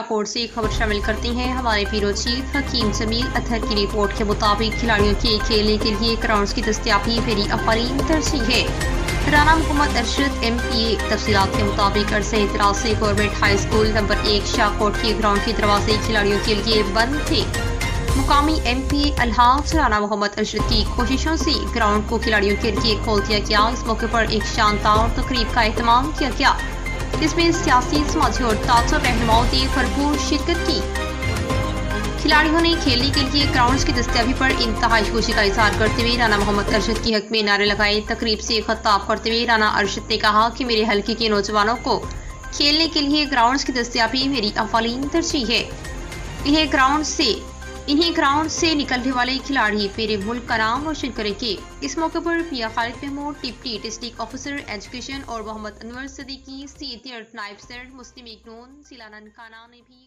شاہکوٹ سے خبر شامل کرتے ہیں۔ ہمارے بیورو چیف حکیم جمیل اطہر کی رپورٹ کے مطابق کھلاڑیوں کے کھیلنے کے لیے گراؤنڈز کی دستیابی میری اولین ترجیح ہے۔ رانا محمد ارشد ایم پی اے تفصیلات کے مطابق عرصہ اعتراض سے گورنمنٹ ہائی اسکول نمبر 1 شاہکوٹ کے گراؤنڈ کے دروازے کھلاڑیوں کے لیے بند تھے۔ مقامی ایم پی اے الحاج رانا محمد ارشد کی کوششوں سے گراؤنڈ کو کھلاڑیوں کے لیے کھول دیا گیا۔ اس موقع پر ایک شاندار تقریب کا اہتمام کیا گیا جس میں سیاسی، سماجی اور تاثر رہنماؤں نے بھرپور شرکت کی۔ کھلاڑیوں نے کھیلنے کے لیے گراؤنڈز کی دستیابی پر انتہائی خوشی کا اظہار کرتے ہوئے رانا محمد ارشد کی حق میں نعرے لگائے۔ تقریب سے خطاب کرتے ہوئے رانا ارشد نے کہا کہ میرے حلقے کے نوجوانوں کو کھیلنے کے لیے گراؤنڈز کی دستیابی میری اولین ترجیح ہے۔ انہیں گراؤنڈ سے نکلنے والے کھلاڑی میرے ملک کا نام روشن کریں گے۔ اس موقع پر پیا Khalid Mahmood deputy district officer education اور محمد انور صدیقی سینئر نائب صدر مسلم لیگ نون ضلع ننکانہ نے بھی